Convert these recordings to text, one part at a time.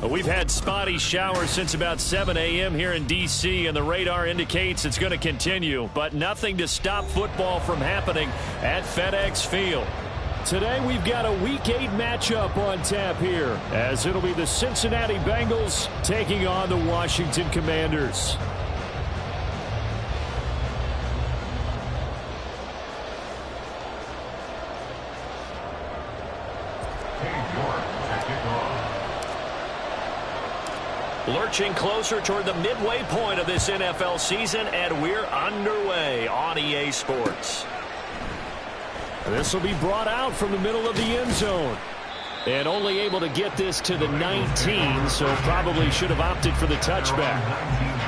We've had spotty showers since about 7 a.m. here in D.C., and the radar indicates it's going to continue, but nothing to stop football from happening at FedEx Field. Today we've got a Week 8 matchup on tap here, as it'll be the Cincinnati Bengals taking on the Washington Commanders. Lurching closer toward the midway point of this NFL season, and we're underway on EA Sports. This will be brought out from the middle of the end zone. And only able to get this to the 19, so probably should have opted for the touchback.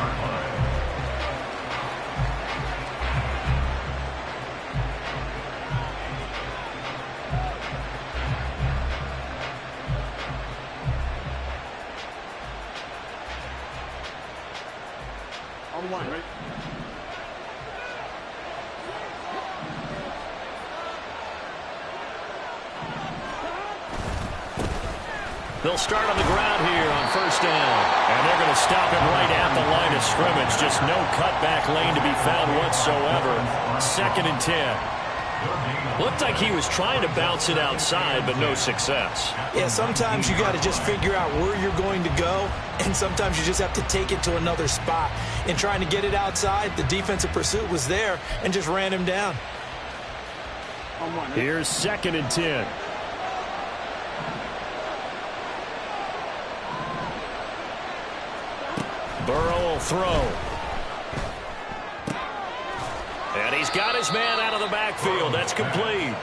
They'll start on the ground here on first down. And they're going to stop him right at the line of scrimmage. Just no cutback lane to be found whatsoever. 2nd and 10. Looked like he was trying to bounce it outside, but no success. Yeah, sometimes you got to just figure out where you're going to go, and sometimes you just have to take it to another spot. In trying to get it outside, the defensive pursuit was there and just ran him down. Here's 2nd and 10. Burrow will throw. And he's got his man out of the backfield. That's complete.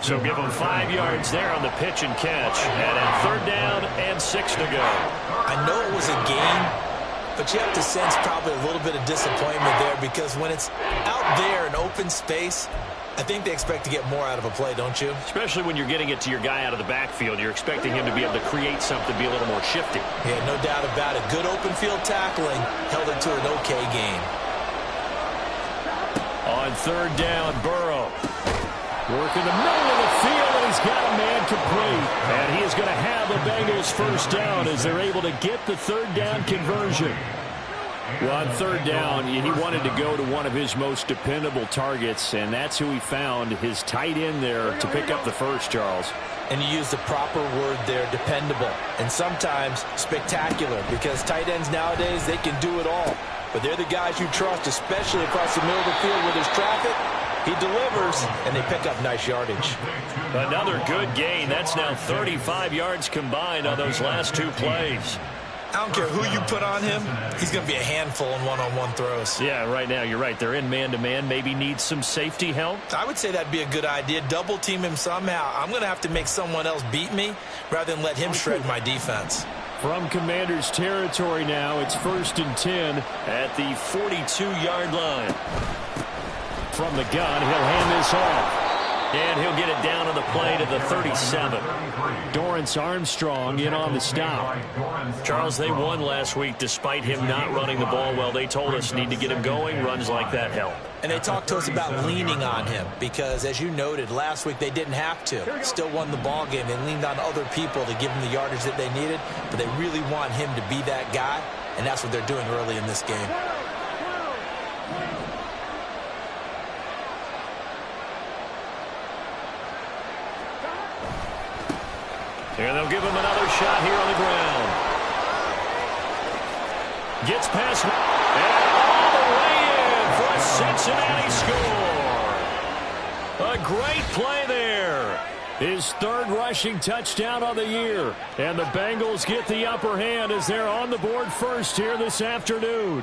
So give him 5 yards there on the pitch and catch. And at 3rd down and 6 to go. I know it was a game, but you have to sense probably a little bit of disappointment there, because when it's out there in open space, I think they expect to get more out of a play, don't you? Especially when you're getting it to your guy out of the backfield. You're expecting him to be able to create something, be a little more shifty. Yeah, no doubt about it. Good open field tackling held it to an okay game. On 3rd down, Burrow. Working the middle of the field, and he's got a man complete. And he is going to have the Bengals first down as they're able to get the 3rd down conversion. Well, on 3rd down, he wanted to go to one of his most dependable targets, and that's who he found, his tight end there, to pick up the first, Charles. And you use the proper word there, dependable, and sometimes spectacular, because tight ends nowadays, they can do it all. But they're the guys you trust, especially across the middle of the field where there's traffic. He delivers, and they pick up nice yardage. Another good gain. That's now 35 yards combined on those last 2 plays. I don't care who you put on him, he's going to be a handful in one-on-one throws. Yeah, right now, you're right. They're in man-to-man. Maybe needs some safety help. I would say that'd be a good idea. Double team him somehow. I'm going to have to make someone else beat me rather than let him shred my defense. From Commanders territory now, it's 1st and 10 at the 42-yard line. From the gun, he'll hand this off. And he'll get it down on the play to the 37. Dorrance Armstrong in on the stop. Charles, they won last week despite him not running the ball well. They told us need to get him going. Runs like that help. And they talked to us about leaning on him because, as you noted, last week they didn't have to. Still won the ball game. They leaned on other people to give them the yardage that they needed, but they really want him to be that guy, and that's what they're doing early in this game. And they'll give him another shot here on the ground. Gets past, and all the way in for a Cincinnati score. A great play there. His 3rd rushing touchdown on the year. And the Bengals get the upper hand as they're on the board first here this afternoon.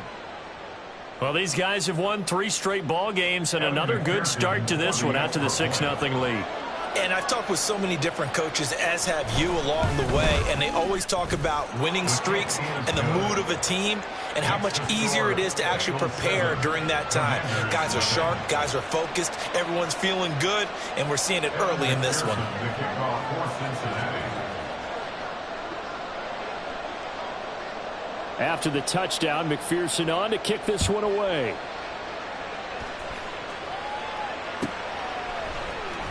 Well, these guys have won 3 straight ball games, and another good start to this one out to the 6-0 lead. And I've talked with so many different coaches, as have you, along the way, and they always talk about winning streaks and the mood of a team and how much easier it is to actually prepare during that time. Guys are sharp, guys are focused, everyone's feeling good, and we're seeing it early in this one. After the touchdown, McPherson on to kick this one away.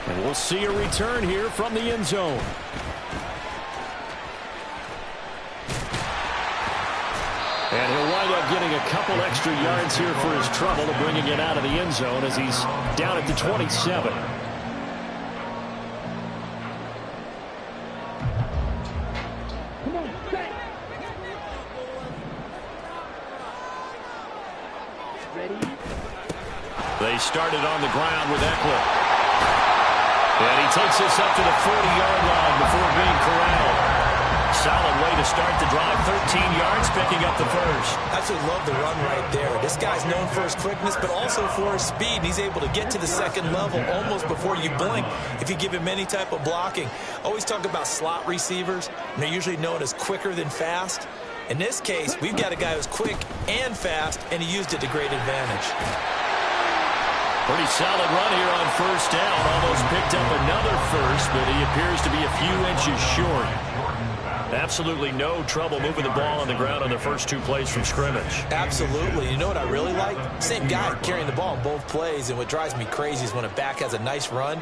And we'll see a return here from the end zone. couple extra yards here for his trouble to bringing it out of the end zone as he's down at the 27. They started on the ground with Eckler. And he takes this up to the 40-yard line before being corralled. Solid way to start the drive. 13 yards, picking up the first. Absolutely love the run right there. This guy's known for his quickness, but also for his speed. He's able to get to the second level almost before you blink if you give him any type of blocking. Always talk about slot receivers, and they're usually known as quicker than fast. In this case, we've got a guy who's quick and fast, and he used it to great advantage. Pretty solid run here on first down. Almost picked up another first, but he appears to be a few inches short. Absolutely no trouble moving the ball on the ground on the first 2 plays from scrimmage. Absolutely. You know what I really like? Same guy carrying the ball in both plays, and what drives me crazy is when a back has a nice run,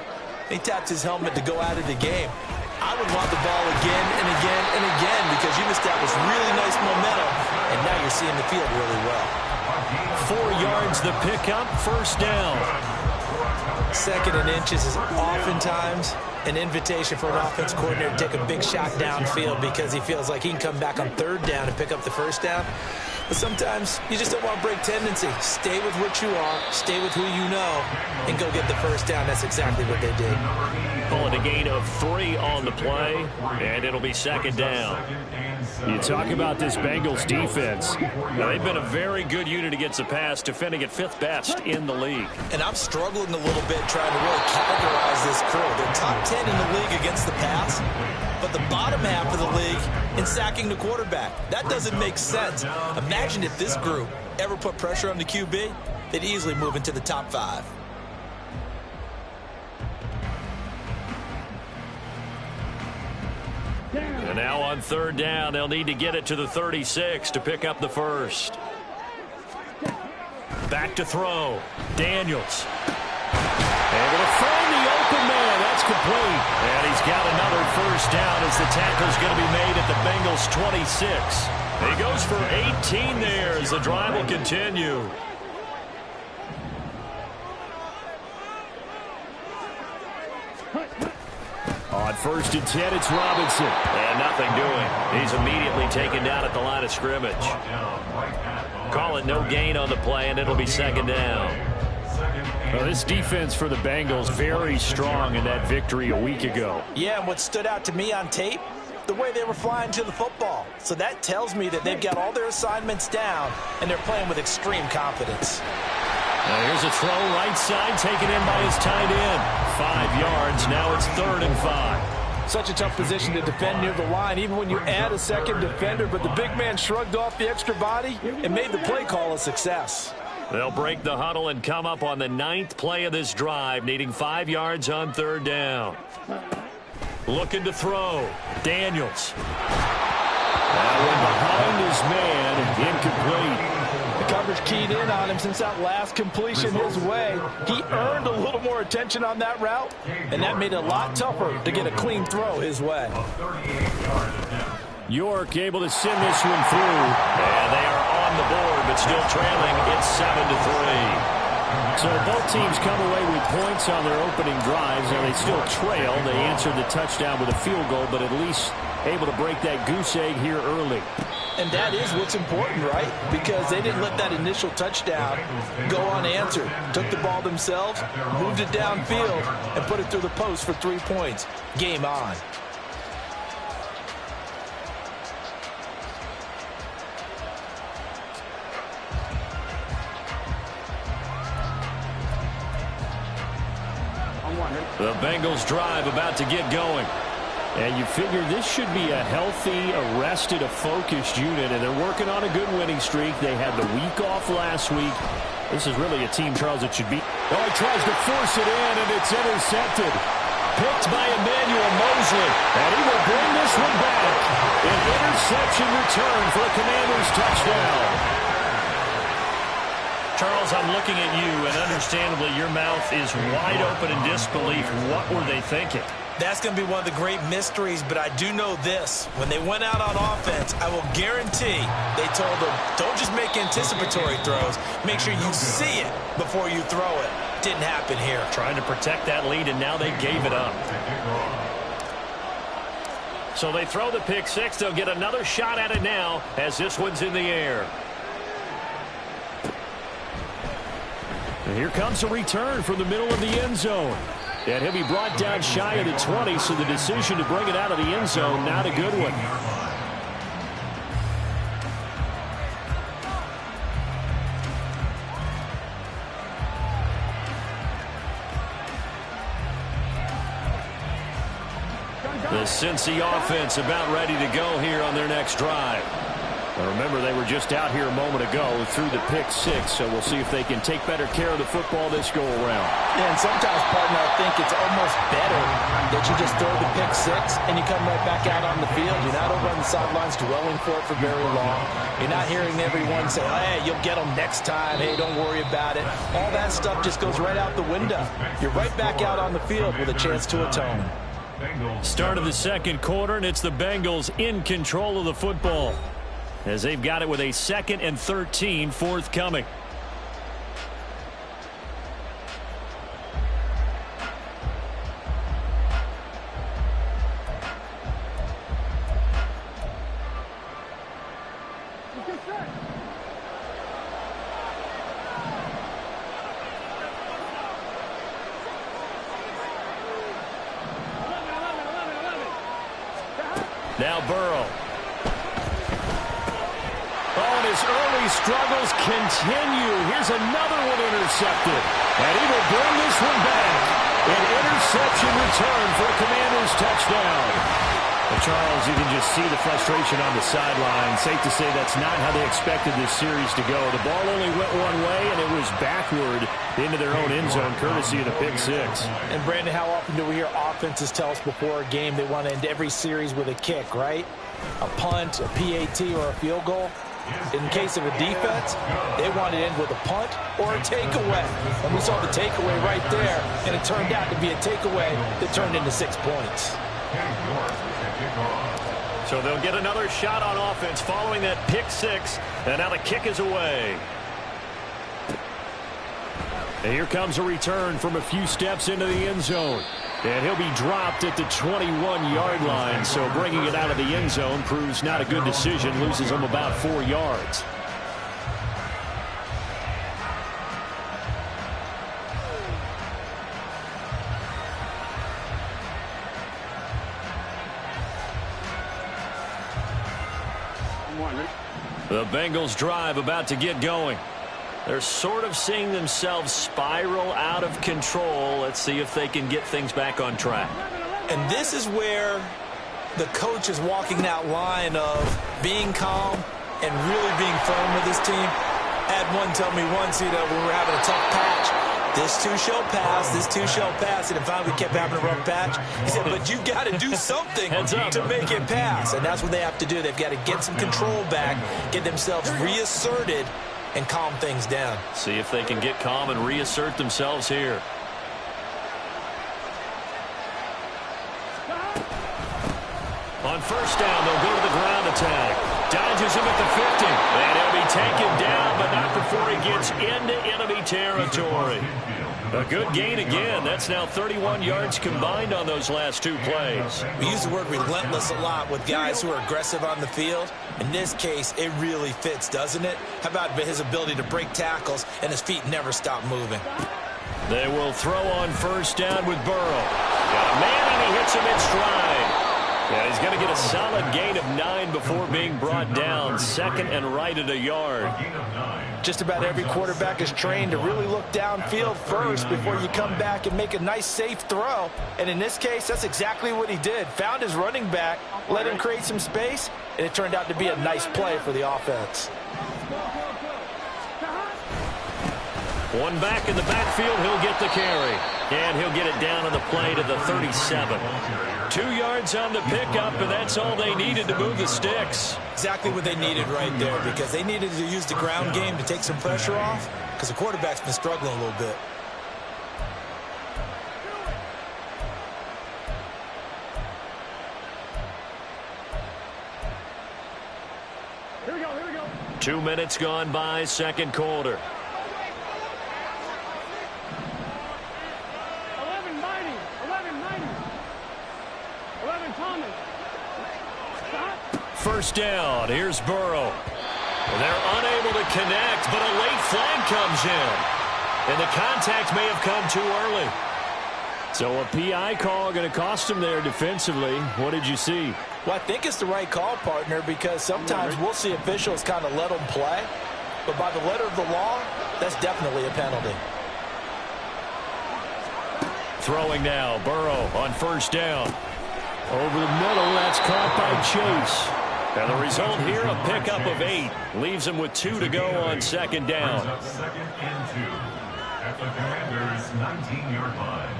he taps his helmet to go out of the game. I would want the ball again and again and again because you've established really nice momentum, and now you're seeing the field really well. 4 yards the pickup, first down. 2nd and inches is oftentimes an invitation for an offense coordinator to take a big shot downfield because he feels like he can come back on 3rd down and pick up the first down. But sometimes you just don't want to break tendency. Stay with what you are, stay with who you know, and go get the first down. That's exactly what they did. Calling a gain of 3 on the play, and it'll be 2nd down. You talk about this Bengals defense. Now, they've been a very good unit against the pass, defending at 5th best in the league. And I'm struggling a little bit trying to really categorize this crew. They're top 10 in the league against the pass, but the bottom half of the league in sacking the quarterback. That doesn't make sense. Imagine if this group ever put pressure on the QB, they'd easily move into the top 5. And now on 3rd down, they'll need to get it to the 36 to pick up the first. Back to throw. Daniels. Able to find the open man. That's complete. And he's got another first down as the tackle's going to be made at the Bengals 26. He goes for 18 there as the drive will continue. On 1st and 10, it's Robinson. And nothing doing. He's immediately taken down at the line of scrimmage. Call it no gain on the play, and it'll be 2nd down. Well, this defense for the Bengals very strong in that victory a week ago. Yeah, and what stood out to me on tape, the way they were flying to the football. So that tells me that they've got all their assignments down, and they're playing with extreme confidence. Now here's a throw right side taken in by his tight end. 5 yards. Now it's 3rd and 5. Such a tough position to defend near the line, even when you add a second defender. But the big man shrugged off the extra body and made the play call a success. They'll break the huddle and come up on the 9th play of this drive, needing 5 yards on 3rd down. Looking to throw. Daniels. That one behind his man, incomplete. The coverage keyed in on him since that last completion his way. He earned a little more attention on that route, and that made it a lot tougher to get a clean throw his way. York able to send this one through. And they are on the board, but still trailing. It's 7-3. So both teams come away with points on their opening drives. Now they still trail. They answered the touchdown with a field goal, but at least able to break that goose egg here early. And that is what's important, right? Because they didn't let that initial touchdown go unanswered. Took the ball themselves, moved it downfield, and put it through the post for 3 points. Game on. The Bengals drive about to get going. And you figure this should be a healthy, arrested, a focused unit, and they're working on a good winning streak. They had the week off last week. This is really a team, Charles, that should be. Oh, he tries to force it in, and it's intercepted. Picked by Emmanuel Mosley, and he will bring this one back. An interception return for a Commanders touchdown. Charles, I'm looking at you, and understandably, your mouth is wide open in disbelief. What were they thinking? That's going to be one of the great mysteries, but I do know this. When they went out on offense, I will guarantee they told them, don't just make anticipatory throws. Make sure you see it before you throw it. Didn't happen here. Trying to protect that lead, and now they gave it up. So they throw the pick six. They'll get another shot at it now as this one's in the air. And here comes a return from the middle of the end zone. And he'll be brought down shy of the 20, so the decision to bring it out of the end zone, not a good one. The Cincy offense about ready to go here on their next drive. Now remember, they were just out here a moment ago through the pick six, so we'll see if they can take better care of the football this go-around. Yeah, and sometimes, partner, I think it's almost better that you just throw the pick six and you come right back out on the field. You're not over on the sidelines dwelling for it for very long. You're not hearing everyone say, hey, you'll get them next time. Hey, don't worry about it. All that stuff just goes right out the window. You're right back out on the field with a chance to atone. Start of the second quarter, and it's the Bengals in control of the football, as they've got it with a 2nd and 13 forthcoming. Now Burrow. His early struggles continue. Here's another one intercepted. And he will bring this one back. An interception return for a Commanders touchdown. Well, Charles, you can just see the frustration on the sideline. Safe to say that's not how they expected this series to go. The ball only went one way, and it was backward into their own end zone, courtesy of the pick six. And, Brandon, how often do we hear offenses tell us before a game they want to end every series with a kick, right? A punt, a PAT, or a field goal? In case of a defense, they want to end with a punt or a takeaway. And we saw the takeaway right there, and it turned out to be a takeaway that turned into 6 points. So they'll get another shot on offense following that pick six, and now the kick is away. And here comes a return from a few steps into the end zone. And he'll be dropped at the 21-yard line, so bringing it out of the end zone proves not a good decision, loses him about 4 yards. The Bengals drive about to get going. They're sort of seeing themselves spiral out of control. Let's see if they can get things back on track. And this is where the coach is walking that line of being calm and really being firm with his team. I had one tell me once, when we were having a tough patch, this too shall pass, this too shall pass. And finally we kept having a rough patch. He said, but you've got to do something to make it pass. And that's what they have to do. They've got to get some control back, get themselves reasserted, and calm things down. See if they can get calm and reassert themselves here. On first down, they'll go to the ground attack. Dodges him at the 50. And he'll be taken down, but not before he gets into enemy territory. A good gain again. That's now 31 yards combined on those last 2 plays. We use the word relentless a lot with guys who are aggressive on the field. In this case, it really fits, doesn't it? How about his ability to break tackles and his feet never stop moving? They will throw on first down with Burrow. Got a man, and he hits him in stride. Yeah, he's going to get a solid gain of 9 before being brought down. Second and right at a yard. Just about every quarterback is trained to really look downfield first before you come back and make a nice, safe throw. And in this case, that's exactly what he did. Found his running back, let him create some space, and it turned out to be a nice play for the offense. One back in the backfield, he'll get the carry. And he'll get it down on the play to the 37. 2 yards on the pickup, and that's all they needed to move the sticks. Exactly what they needed right there, because they needed to use the ground game to take some pressure off, because the quarterback's been struggling a little bit. 2 minutes gone by, second quarter. 11 Thomas. First down. Here's Burrow. They're unable to connect, but a late flag comes in. And the contact may have come too early. So a PI call going to cost him there defensively. What did you see? Well, I think it's the right call, partner, because sometimes we'll see officials kind of let them play. But by the letter of the law, that's definitely a penalty. Throwing now, Burrow on first down. Over the middle, that's caught by Chase. And the result here, a pickup of 8. Leaves him with 2 to go on second down. Second and 2 at the Commanders' 19-yard line.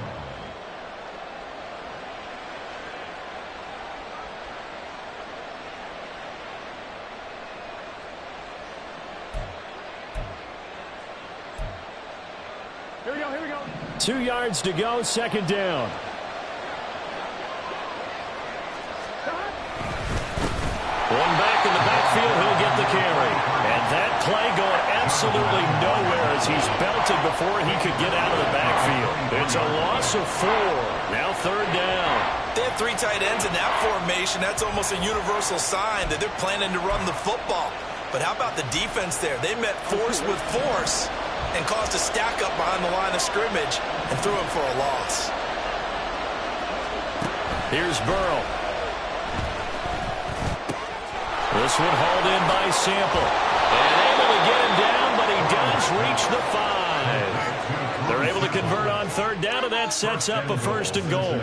Here we go. 2 yards to go, second down. One back in the backfield, he'll get the carry. And that play going absolutely nowhere as he's belted before he could get out of the backfield. It's a loss of 4. Now third down. They have 3 tight ends in that formation. That's almost a universal sign that they're planning to run the football. But how about the defense there? They met force with force and caused a stack up behind the line of scrimmage and threw him for a loss. Here's Burrow. This one hauled in by Sample. And able to get him down, but he does reach the 5. They're able to convert on third down, and that sets up a first and goal.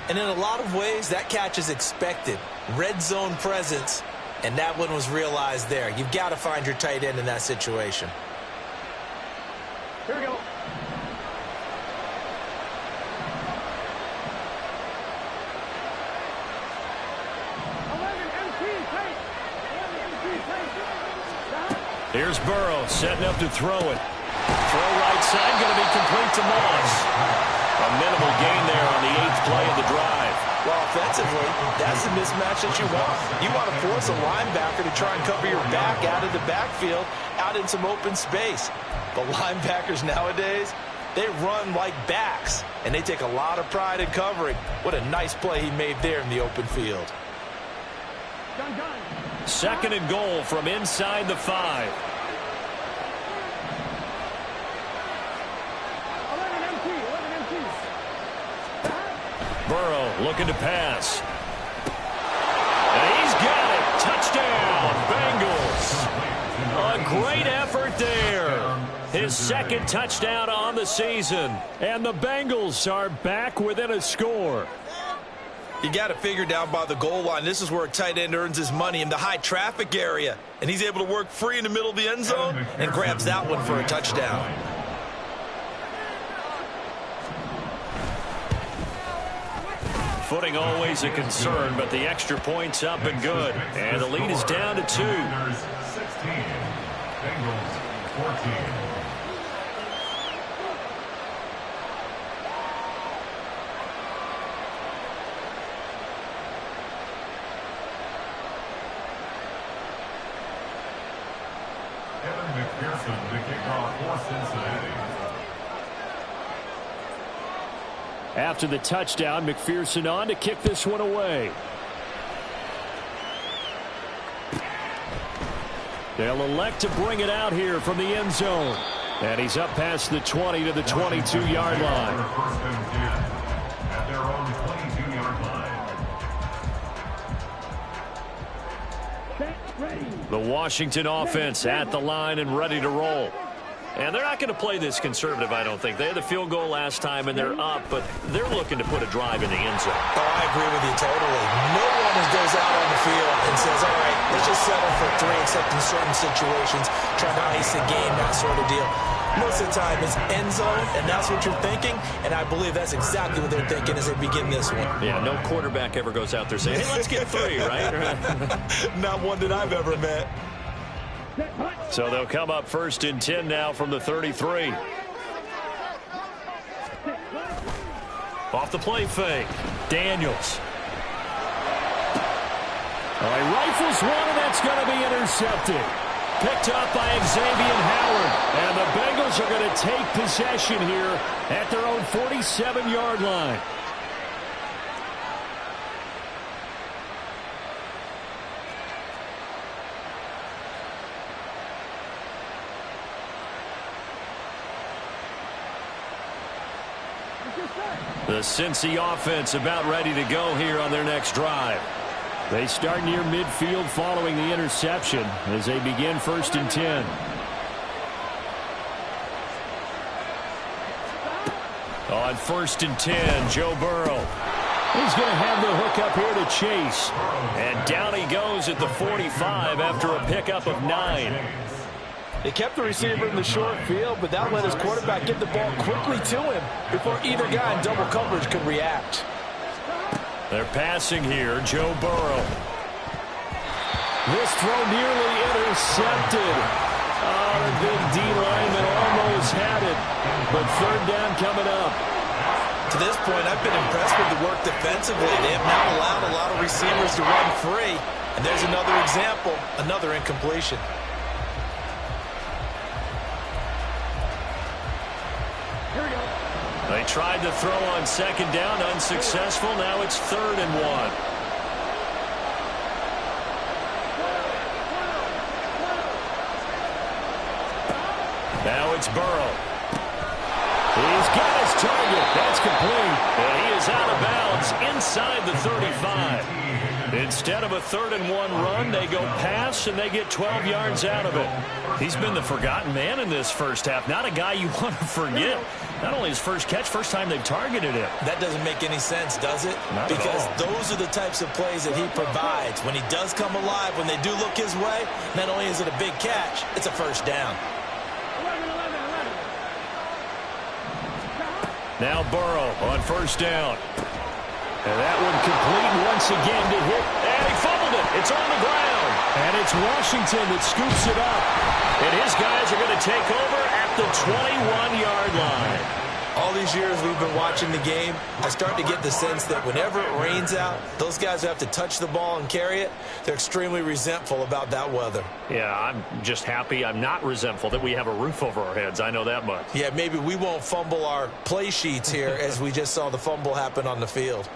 And in a lot of ways, that catch is expected. Red zone presence, and that one was realized there. You've got to find your tight end in that situation. Here we go. Here's Burrow setting up to throw it. Throw right side, going to be complete to Moss. A minimal gain there on the 8th play of the drive. Well, offensively, that's the mismatch that you want. You want to force a linebacker to try and cover your back out of the backfield, out in some open space. But linebackers nowadays, they run like backs, and they take a lot of pride in covering. What a nice play he made there in the open field. Second and goal from inside the 5. Burrow looking to pass. And he's got it. Touchdown, Bengals. A great effort there. His second touchdown on the season. And the Bengals are back within a score. You got to figure down by the goal line. This is where a tight end earns his money, in the high traffic area. And he's able to work free in the middle of the end zone and grabs that one for a touchdown. Footing always a concern, but the extra point's up and good. And the lead is down to 2. 16, Bengals 14. McPherson to kick off for Cincinnati. After the touchdown, McPherson on to kick this one away. They'll elect to bring it out here from the end zone. And he's up past the 20 to the 22-yard line. First and 10 at their own 22-yard line. The Washington offense at the line and ready to roll. And they're not going to play this conservative, I don't think. They had the field goal last time, and they're up, but they're looking to put a drive in the end zone. Oh, I agree with you totally. No one goes out on the field and says, all right, let's just settle for 3, except in certain situations, trying to ice the game, that sort of deal. Most of the time, it's end zone, and that's what you're thinking, and I believe that's exactly what they're thinking as they begin this one. Yeah, no quarterback ever goes out there saying, hey, let's get 3, right? Not one that I've ever met. So they'll come up first and 10 now from the 33. Off the play fake. Daniels. He rifles one, and that's going to be intercepted. Picked up by Xavier Howard. And the Bengals are going to take possession here at their own 47-yard line. The Cincy offense about ready to go here on their next drive. They start near midfield following the interception as they begin 1st and 10. On 1st and 10, Joe Burrow. He's going to have the hook up here to Chase. And down he goes at the 45 after a pickup of 9. They kept the receiver in the short field, but that let his quarterback get the ball quickly to him before either guy in double coverage could react. They're passing here, Joe Burrow. This throw nearly intercepted. Oh, the big D lineman almost had it, but 3rd down coming up. To this point, I've been impressed with the work defensively. They have not allowed a lot of receivers to run free. And there's another example, another incompletion. They tried to throw on 2nd down, unsuccessful. Now it's 3rd and 1. Now it's Burrow. He's got his target. That's complete. And he is out of bounds inside the 35. Instead of a 3rd and 1 run, they go pass, and they get 12 yards out of it. He's been the forgotten man in this first half. Not a guy you want to forget. Not only his first catch, first time they've targeted him. That doesn't make any sense, does it? Not because at all. those are the types of plays that he provides. When he does come alive, when they do look his way, not only is it a big catch, it's a 1st down. Now Burrow on 1st down. And that one complete once again to hit. And he fumbled it. It's on the ground. And it's Washington that scoops it up. And his guys are going to take over at the 21-yard line. All these years we've been watching the game, I start to get the sense that whenever it rains out, those guys who have to touch the ball and carry it, they're extremely resentful about that weather. Yeah, I'm just happy I'm not resentful that we have a roof over our heads. I know that much. Yeah, maybe we won't fumble our play sheets here as we just saw the fumble happen on the field.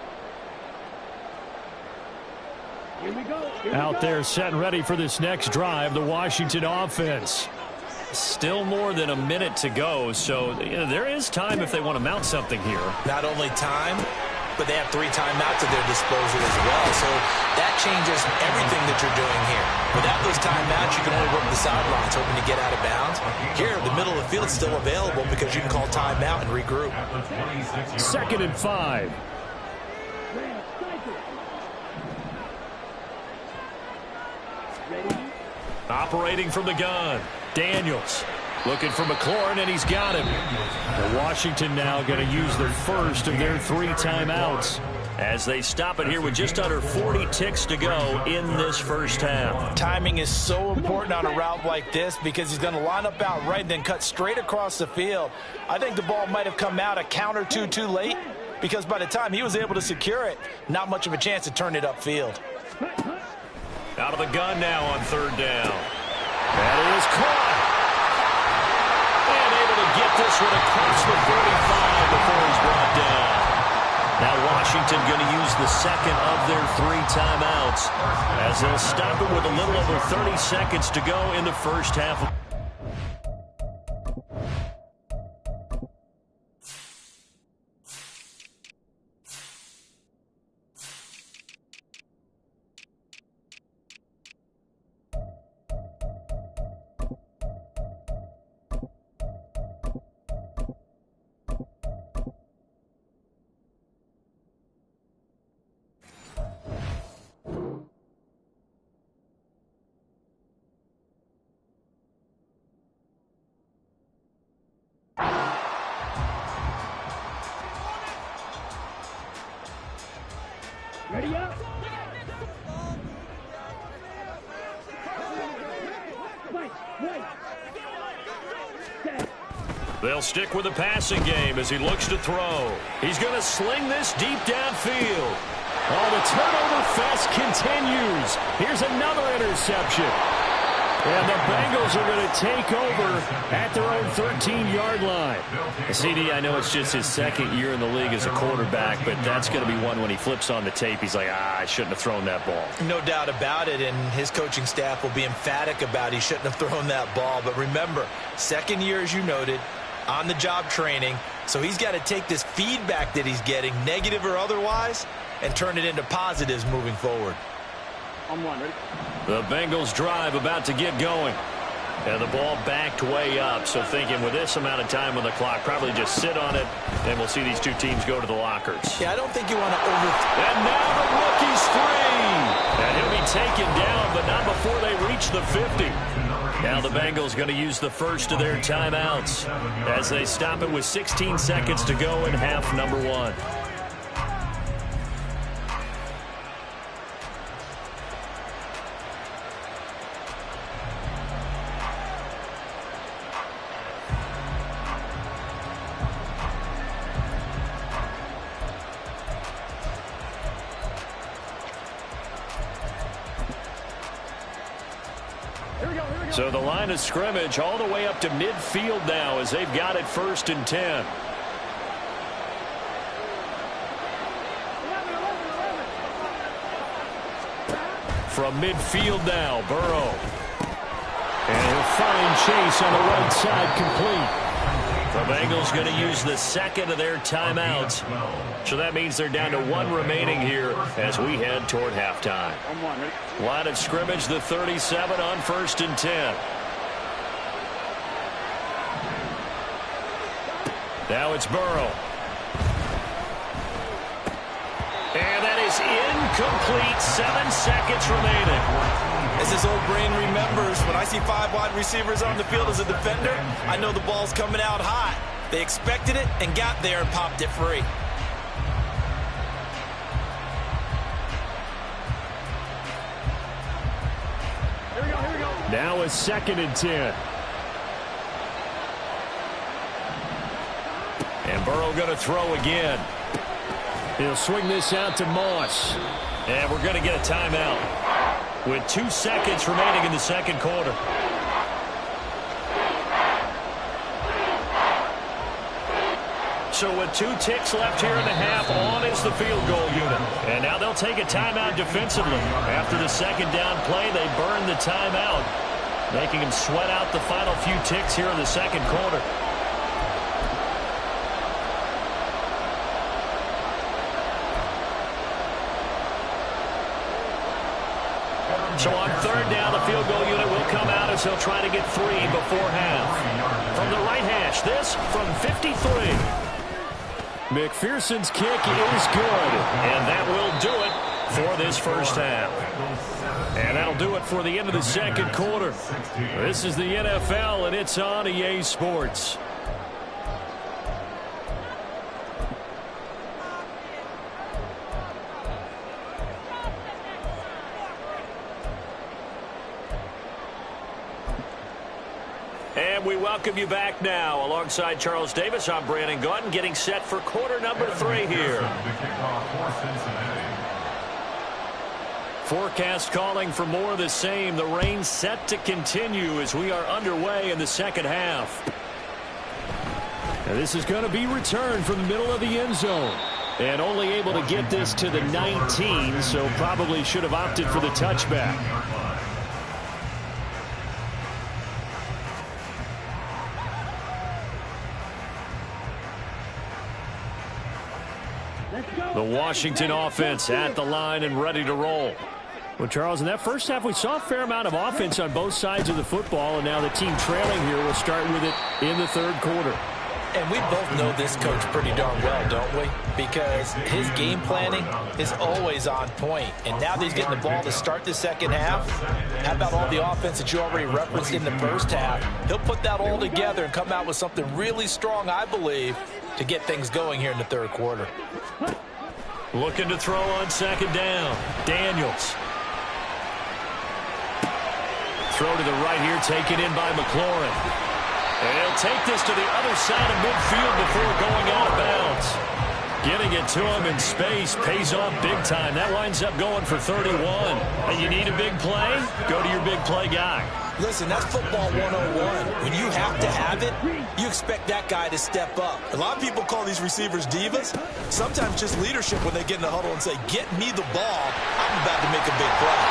Out there set and ready for this next drive, the Washington offense. Still more than a minute to go, so there is time if they want to mount something here. Not only time, but they have 3 timeouts at their disposal as well. So that changes everything that you're doing here. Without those timeouts, you can only work the sidelines, hoping to get out of bounds. Here, the middle of the field is still available because you can call timeout and regroup. 2nd and 5. Operating from the gun, Daniels looking for McLaurin, and he's got him. The Washington now going to use the first of their 3 timeouts as they stop it here with just under 40 ticks to go in this first half. Timing is so important on a route like this because he's going to line up out right and then cut straight across the field. I think the ball might have come out a count or two too late because by the time he was able to secure it, not much of a chance to turn it upfield. Out of the gun now on 3rd down. That is caught. And able to get this one across the 45 before he's brought down. Now Washington going to use the 2nd of their 3 timeouts as they'll stop it with a little over 30 seconds to go in the first half. Ready up. They'll stick with the passing game as he looks to throw. He's going to sling this deep downfield. Oh, the turnover fest continues. Here's another interception. And the Bengals are going to take over at their own 13-yard line. CD, I know it's just his second year in the league as a quarterback, but that's going to be one when he flips on the tape. He's like, I shouldn't have thrown that ball. No doubt about it, and his coaching staff will be emphatic about he shouldn't have thrown that ball. But remember, second year, as you noted, on-the-job training. So he's got to take this feedback that he's getting, negative or otherwise, and turn it into positives moving forward. On one, ready? The Bengals drive about to get going. And the ball backed way up. So thinking with this amount of time on the clock, probably just sit on it, and we'll see these two teams go to the lockers. Yeah, I don't think you want to And now the rookie's free. And he'll be taken down, but not before they reach the 50. Now the Bengals going to use the first of their timeouts as they stop it with 16 seconds to go in half number one. So the line of scrimmage all the way up to midfield now as they've got it 1st and 10. From midfield now, Burrow. And he'll find Chase on the right side, complete. The Bengals going to use the second of their timeouts. So that means they're down to one remaining here as we head toward halftime. Line of scrimmage, the 37 on 1st and 10. Now it's Burrow. And that is incomplete. 7 seconds remaining. As his old brain remembers, when I see 5 wide receivers on the field as a defender, I know the ball's coming out hot. They expected it and got there and popped it free. Here we go. Now it's 2nd and 10. And Burrow going to throw again. He'll swing this out to Moss. And we're going to get a timeout with 2 seconds remaining in the second quarter. So with 2 ticks left here in the half, on is the field goal unit. And now they'll take a timeout defensively. After the second down play, they burn the timeout, making them sweat out the final few ticks here in the second quarter. So on 3rd down, the field goal unit will come out as they'll try to get 3 before half. From the right hash, this from 53. McPherson's kick is good, and that will do it for this first half. And that'll do it for the end of the second quarter. This is the NFL, and it's on EA Sports. And we welcome you back now. Alongside Charles Davis, I'm Brandon Gaudin, getting set for quarter number 3 here. Forecast calling for more of the same. The rain set to continue as we are underway in the second half. And this is going to be returned from the middle of the end zone. And only able to get this to the 19, so probably should have opted for the touchback. The Washington offense at the line and ready to roll. Well, Charles, in that first half, we saw a fair amount of offense on both sides of the football, and now the team trailing here will start with it in the third quarter. And we both know this coach pretty darn well, don't we? Because his game planning is always on point. And now that he's getting the ball to start the second half, how about all the offense that you already referenced in the first half? He'll put that all together and come out with something really strong, I believe, to get things going here in the third quarter. Looking to throw on second down. Daniels. Throw to the right here, taken in by McLaurin. And he'll take this to the other side of midfield before going out of bounds. Getting it to him in space pays off big time. That winds up going for 31. And you need a big play? Go to your big play guy. Listen, that's football 101. When you have to have it, you expect that guy to step up. A lot of people call these receivers divas. Sometimes just leadership when they get in the huddle and say, get me the ball. I'm about to make a big play.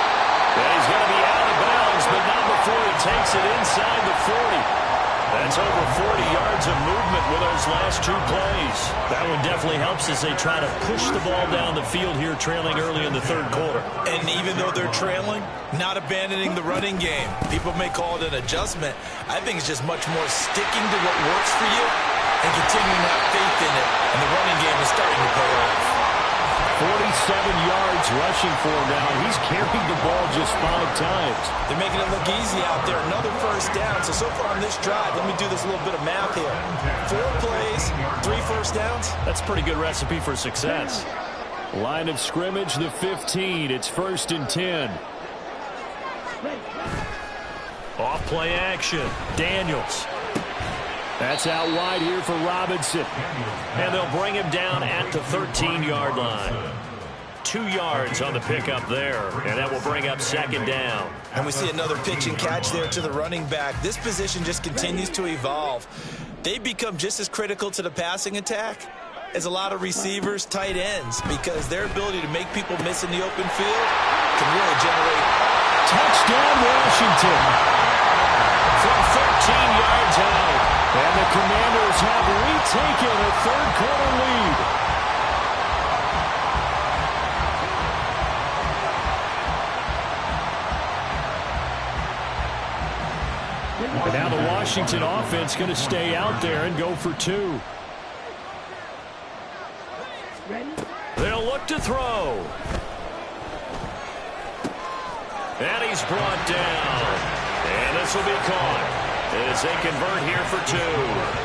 And he's going to be out of bounds, but not before he takes it inside the 40. That's over 40 yards of movement with those last two plays. That one definitely helps as they try to push the ball down the field here, trailing early in the third quarter. And even though they're trailing, not abandoning the running game. People may call it an adjustment. I think it's just much more sticking to what works for you and continuing to have faith in it. And the running game is starting to pay off. 47 yards rushing for him now. He's carried the ball just 5 times. They're making it look easy out there. Another first down. So far on this drive, let me do this little bit of math here. 4 plays, 3 first downs. That's a pretty good recipe for success. Line of scrimmage, the 15. It's 1st and 10. Off play action. Daniels. That's out wide here for Robinson. And they'll bring him down at the 13-yard line. 2 yards on the pickup there. And that will bring up 2nd down. And we see another pitch and catch there to the running back. This position just continues to evolve. They become just as critical to the passing attack as a lot of receivers, tight ends, because their ability to make people miss in the open field can really generate. Touchdown, Washington. From 13 yards out. And the Commanders have retaken a third-quarter lead. And now the Washington offense going to stay out there and go for 2. They'll look to throw. And he's brought down. And this will be caught as they convert here for 2.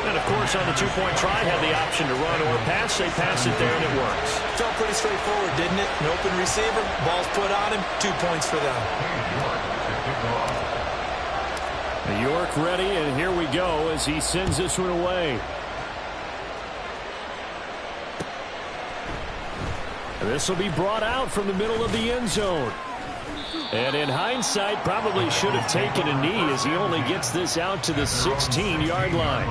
And, of course, on the 2-point try, had the option to run or pass. They pass it there, and it works. Felt pretty straightforward, didn't it? An open receiver, ball's put on him, 2 points for them. York ready, and here we go as he sends this one away. And this will be brought out from the middle of the end zone. And in hindsight, probably should have taken a knee as he only gets this out to the 16-yard line.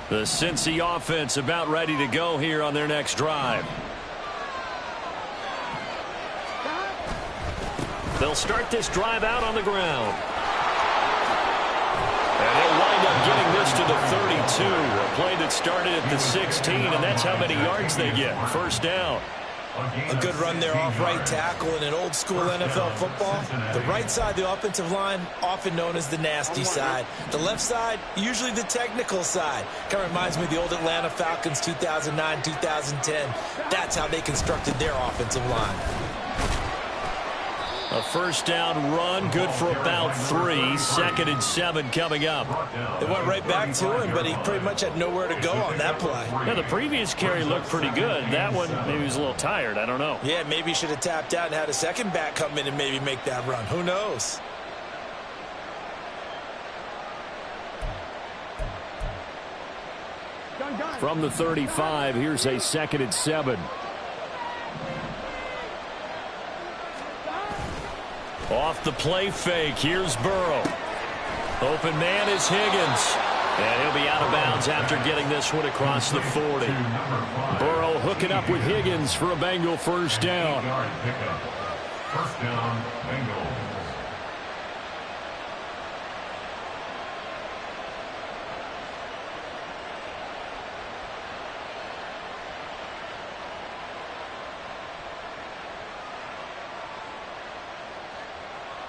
The Cincy offense about ready to go here on their next drive. They'll start this drive out on the ground. And they'll wind up getting this to the 32. A play that started at the 16, and that's how many yards they get. 1st down. A good run there off right tackle in an old-school NFL football. The right side, the offensive line, often known as the nasty side. The left side, usually the technical side. Kind of reminds me of the old Atlanta Falcons 2009, 2010. That's how they constructed their offensive line. A 1st down run, good for about 3. 2nd and 7 coming up. They went right back to him, but he pretty much had nowhere to go on that play. Yeah, the previous carry looked pretty good. That one, maybe he was a little tired. I don't know. Yeah, maybe he should have tapped out and had a second back come in and maybe make that run. Who knows? From the 35, here's a 2nd and 7. Off the play fake, here's Burrow. Open man is Higgins. And he'll be out of bounds after getting this one across the 40. Burrow hooking up with Higgins for a Bengal 1st down. 1st down, Bengals.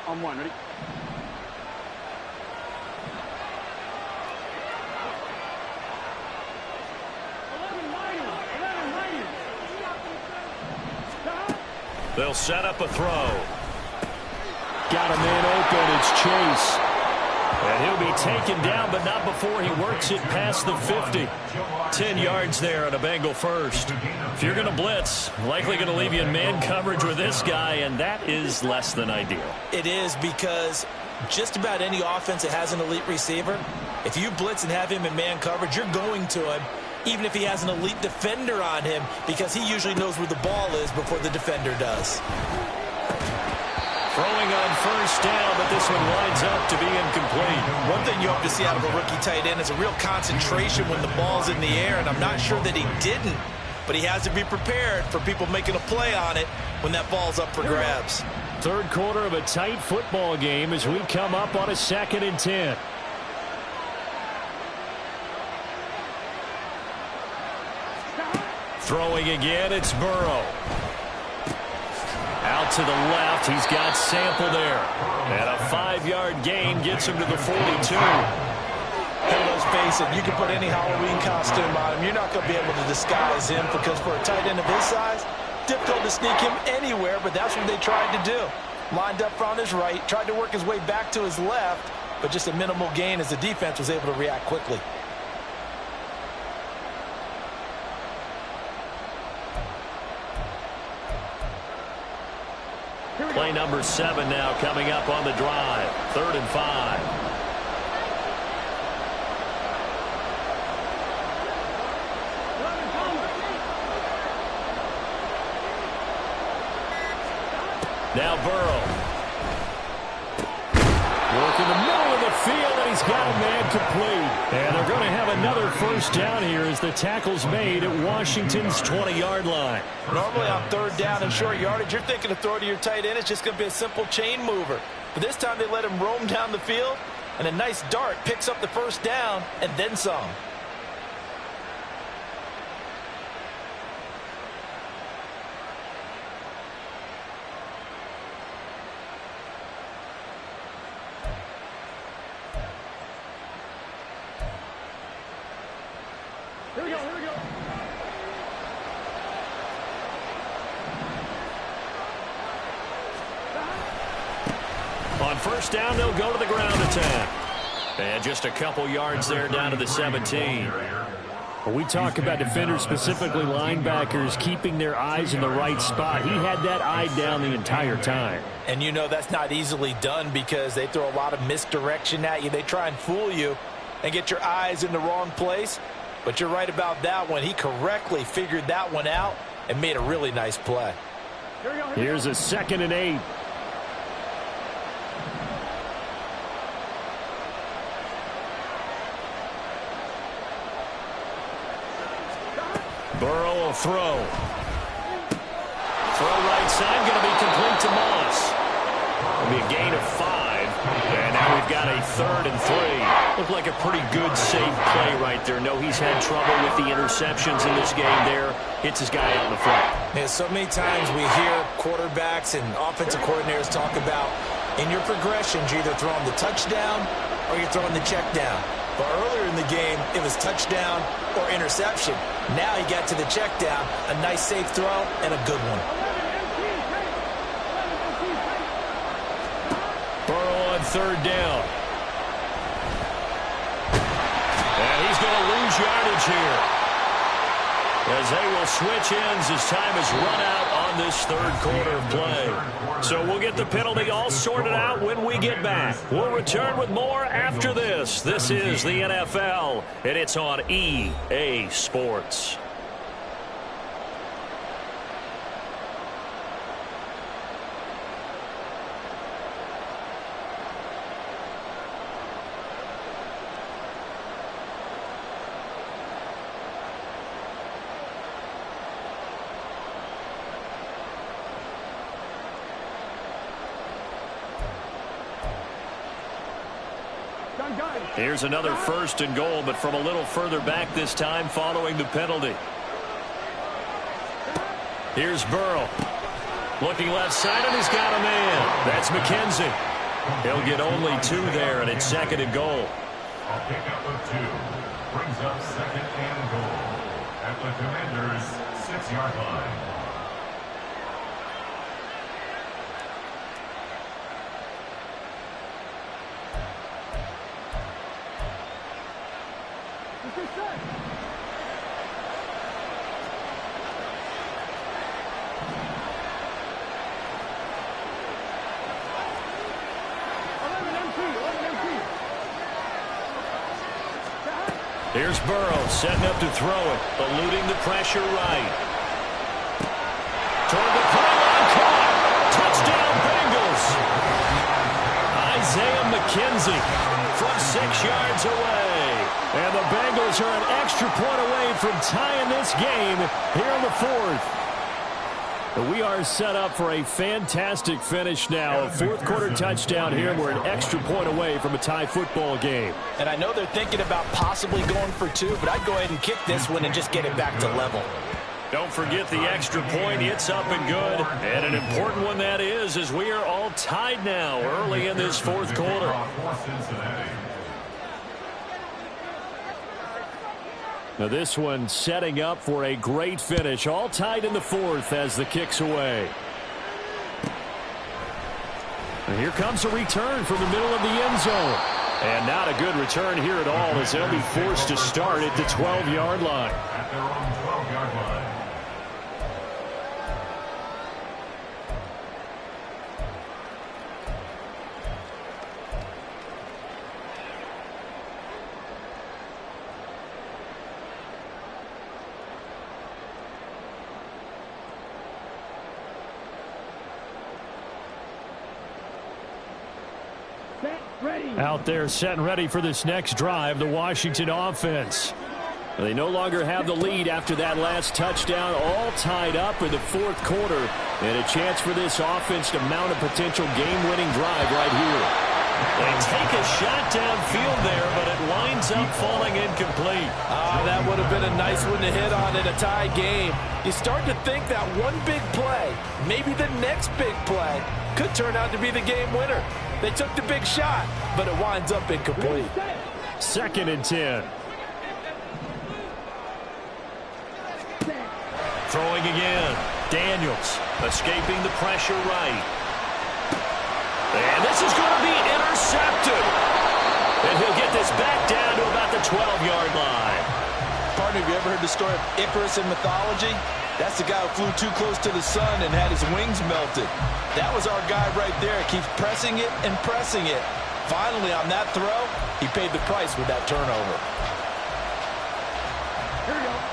On 1, ready? They'll set up a throw. Got a man open. It's Chase. And he'll be taken down, but not before he works it past the 50. 10 yards there on a Bengal first. If you're going to blitz, likely going to leave you in man coverage with this guy, and that is less than ideal. It is, because just about any offense that has an elite receiver, if you blitz and have him in man coverage, you're going to him, even if he has an elite defender on him, because he usually knows where the ball is before the defender does. Throwing on first down, but this one winds up to be incomplete. One thing you hope to see out of a rookie tight end is a real concentration when the ball's in the air, and I'm not sure that he didn't, but he has to be prepared for people making a play on it when that ball's up for grabs. Third quarter of a tight football game as we come up on a 2nd and 10. Throwing again, it's Burrow. Out to the left, he's got Sample there. And a 5-yard gain gets him to the 42. Hey, let's face it, you can put any Halloween costume on him. You're not going to be able to disguise him, because for a tight end of his size, difficult to sneak him anywhere, but that's what they tried to do. Lined up on his right, tried to work his way back to his left, but just a minimal gain as the defense was able to react quickly. Play number 7 now coming up on the drive. 3rd and 5. Now Burrow. Work in the middle of the field, and he's got a man complete. And they're going to have another first down here as the tackle's made at Washington's 20-yard line. Normally on 3rd down and short yardage, you're thinking of throw to your tight end. It's just going to be a simple chain mover. But this time they let him roam down the field, and a nice dart picks up the first down and then some. Here we go, here we go. On first down, they'll go to the ground attack. And just a couple yards there down to the 17. When we talk about defenders, specifically linebackers, keeping their eyes in the right spot, he had that eye down the entire time. And you know that's not easily done, because they throw a lot of misdirection at you. They try and fool you and get your eyes in the wrong place. But you're right about that one. He correctly figured that one out and made a really nice play. Here we go, Here's a 2nd and 8. Burrow will throw. Throw right side, going to be complete to Moss. It'll be a gain of 5. And now we've got a 3rd and 3. Looked like a pretty good, safe play right there. No, he's had trouble with the interceptions in this game there. Hits his guy out in the front. Yeah, so many times we hear quarterbacks and offensive coordinators talk about, in your progressions, you're either throwing the touchdown or you're throwing the check down. But earlier in the game, it was touchdown or interception. Now he got to the check down, a nice safe throw, and a good one. Burrow on 3rd down. And he's going to lose yardage here, as they will switch ends as time is run out on this 3rd quarter of play. So we'll get the penalty all sorted out when we get back. We'll return with more after this. This is the NFL, and it's on EA Sports. Here's another 1st and goal, but from a little further back this time following the penalty. Here's Burrow. Looking left side, and he's got a man. That's McKenzie. He'll get only 2 there, and it's 2nd and goal. A pickup of 2 brings up 2nd and goal at the Commanders' 6-yard line. Here's Burrow setting up to throw it, eluding the pressure right. Toward the pylon, caught. Touchdown, Bengals. Isaiah McKenzie from 6 yards away. And the Bengals are an extra point away from tying this game here in the fourth. We are set up for a fantastic finish now. A fourth-quarter touchdown here. We're an extra point away from a tie football game. And I know they're thinking about possibly going for 2, but I'd go ahead and kick this one and just get it back to level. Don't forget the extra point. It's up and good. And an important one that is, as we are all tied now early in this fourth quarter. Now this one setting up for a great finish. All tied in the fourth as the kick's away. And here comes a return from the middle of the end zone. And not a good return here at all as they'll be forced to start at the 12-yard line. At their own 12-yard line. Out there set and ready for this next drive, the Washington offense. They no longer have the lead after that last touchdown, all tied up in the fourth quarter. And a chance for this offense to mount a potential game-winning drive right here. They take a shot downfield there, but it winds up falling incomplete. That would have been a nice one to hit on in a tie game. You start to think that one big play, maybe the next big play, could turn out to be the game winner. They took the big shot, but it winds up incomplete. 2nd and 10. Throwing again. Daniels escaping the pressure right. And this is going to be intercepted. And he'll get this back down to about the 12-yard line. Partner, have you ever heard the story of Icarus in mythology? That's the guy who flew too close to the sun and had his wings melted. That was our guy right there. Keeps pressing it and pressing it. Finally, on that throw, he paid the price with that turnover.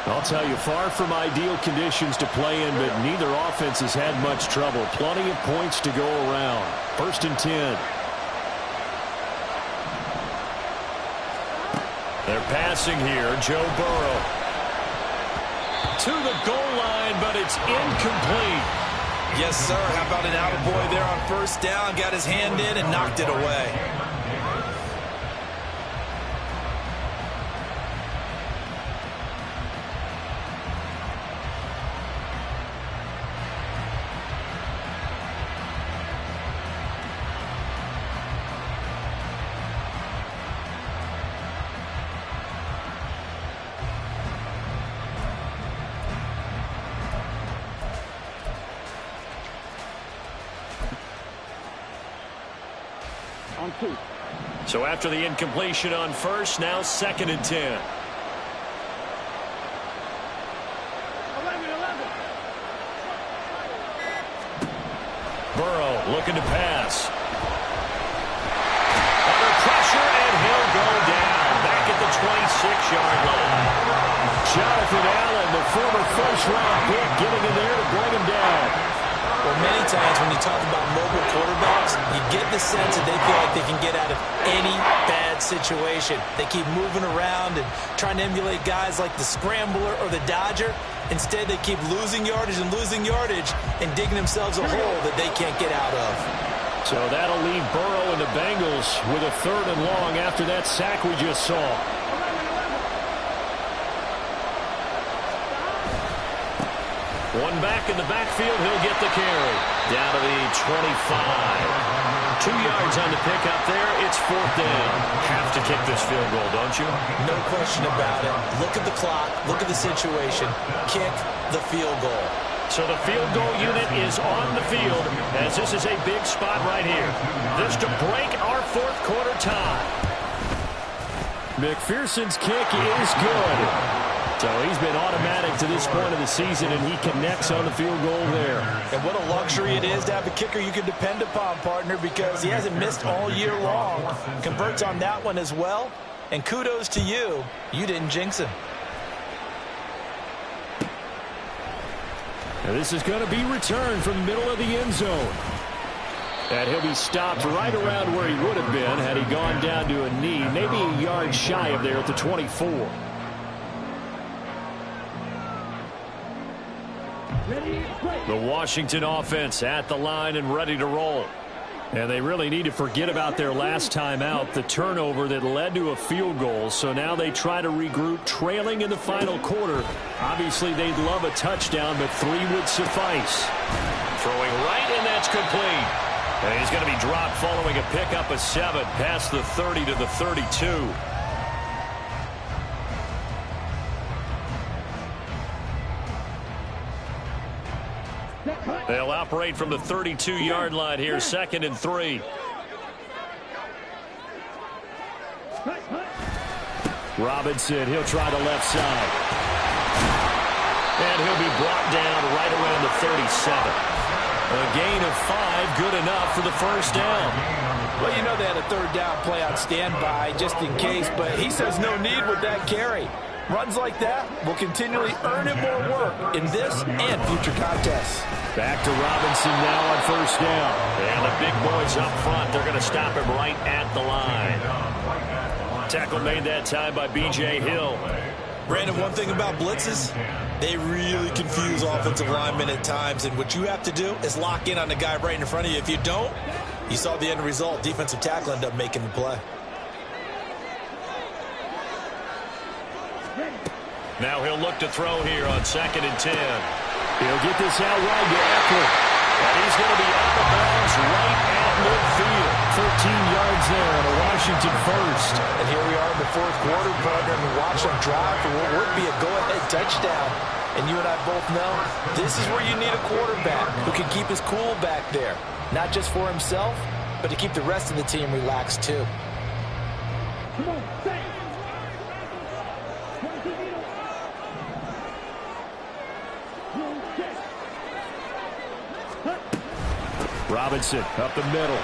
I'll tell you, far from ideal conditions to play in, but neither offense has had much trouble. Plenty of points to go around. 1st and 10. They're passing here. Joe Burrow to the goal line, but it's incomplete. Yes, sir. How about an attaboy there on 1st down? Got his hand in and knocked it away. So after the incompletion on 1st, now 2nd and 10. Burrow looking to pass. Under pressure, and he'll go down back at the 26-yard line. Jonathan Allen, the former first-round pick, getting in there to bring him down. Well, many times when you talk about mobile quarterbacks, you get the sense that they feel like they can get out of any bad situation. They keep moving around and trying to emulate guys like the Scrambler or the Dodger. Instead, they keep losing yardage and digging themselves a hole that they can't get out of. So that'll leave Burrow and the Bengals with a 3rd and long after that sack we just saw. One back in the backfield, he'll get the carry. Down to the 25. 2 yards on the pickup there. It's 4th down. Have to kick this field goal, don't you? No question about it. Look at the clock. Look at the situation. Kick the field goal. So the field goal unit is on the field as this is a big spot right here. This to break our fourth quarter tie. McPherson's kick is good. So he's been automatic to this point of the season, and he connects on the field goal there. And what a luxury it is to have a kicker you can depend upon, partner, because he hasn't missed all year long. Converts on that one as well. And kudos to you. You didn't jinx him. Now this is going to be returned from the middle of the end zone. And he'll be stopped right around where he would have been had he gone down to a knee, maybe a yard shy of there at the 24. The Washington offense at the line and ready to roll. And they really need to forget about their last time out, the turnover that led to a field goal. So now they try to regroup, trailing in the final quarter. Obviously, they'd love a touchdown, but 3 would suffice. Throwing right, and that's complete. And he's going to be dropped following a pickup of 7 past the 30 to the 32. They'll operate from the 32-yard line here, 2nd and 3. Robinson, he'll try the left side. And he'll be brought down right around the 37. A gain of 5, good enough for the first down. Well, you know they had a 3rd down play on standby just in case, but he says no need with that carry. Runs like that will continually earn him more work in this and future contests. Back to Robinson now on 1st down. And the big boys up front, they're going to stop him right at the line. Tackle made that time by B.J. Hill. Brandon, one thing about blitzes, they really confuse offensive linemen at times, and what you have to do is lock in on the guy right in front of you. If you don't, you saw the end result. Defensive tackle ended up making the play. Now he'll look to throw here on 2nd and 10. He'll get this out wide to Eckler. And he's going to be out of bounds right at midfield. 13 yards there on a Washington first. And here we are in the 4th quarter, partner, and watch them drive for what would be a go-ahead touchdown. And you and I both know this is where you need a quarterback who can keep his cool back there. Not just for himself, but to keep the rest of the team relaxed too. Come on, stay. Robinson up the middle.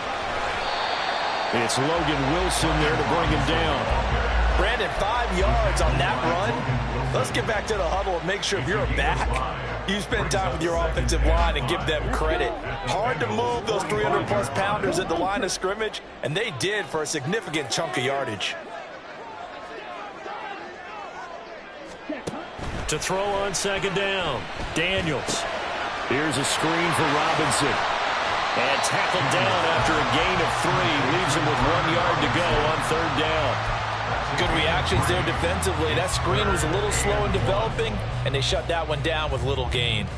It's Logan Wilson there to bring him down. Brandon, 5 yards on that run. Let's get back to the huddle and make sure if you're a back, you spend time with your offensive line and give them credit. Hard to move those 300-plus pounders at the line of scrimmage, and they did for a significant chunk of yardage. To throw on 2nd down, Daniels. Here's a screen for Robinson. And tackled down after a gain of 3. Leaves him with 1 yard to go on 3rd down. Good reactions there defensively. That screen was a little slow in developing, and they shut that one down with little gain.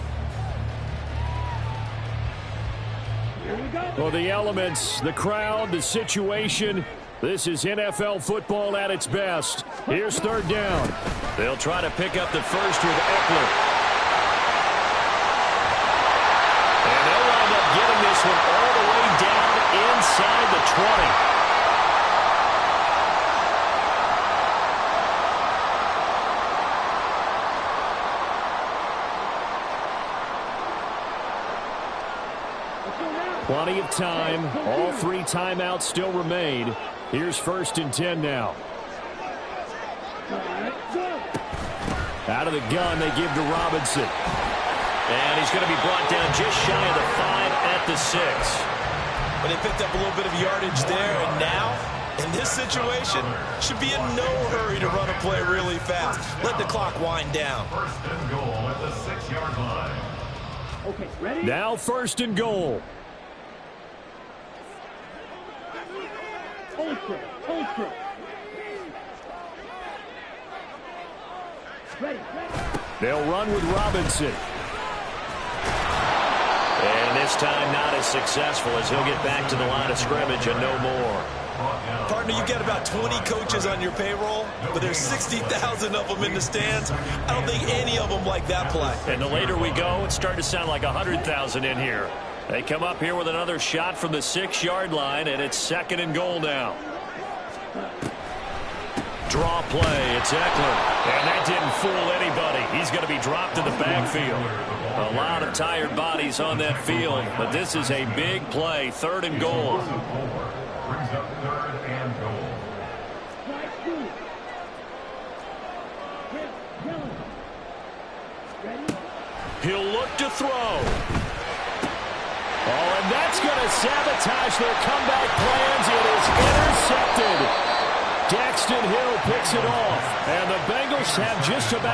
Well, the elements, the crowd, the situation, this is NFL football at its best. Here's 3rd down. They'll try to pick up the first with Eckler. Getting this one all the way down inside the 20. Plenty of time. All 3 timeouts still remain. Here's 1st and 10 now. Out of the gun, they give to Robinson. And he's going to be brought down just shy of the 5 at the 6. But they picked up a little bit of yardage there, and now, in this situation, should be in no hurry to run a play really fast. Let the clock wind down. 1st and goal at the 6-yard line. Okay, ready? Now 1st and goal. Ultra, ultra. Ready. They'll run with Robinson. And this time not as successful as he'll get back to the line of scrimmage and no more. Partner, you got about 20 coaches on your payroll, but there's 60,000 of them in the stands. I don't think any of them like that play. And the later we go, it's starting to sound like 100,000 in here. They come up here with another shot from the 6-yard line, and it's 2nd and goal now. Draw play. It's Eckler. And that didn't fool anybody. He's going to be dropped in the backfield. A lot of tired bodies on that field, but this is a big play. 3rd and goal. Brings up 3rd and goal. He'll look to throw. Oh, and that's going to sabotage their comeback plans. It is intercepted. Daxton Hill picks it off. And the Bengals have just about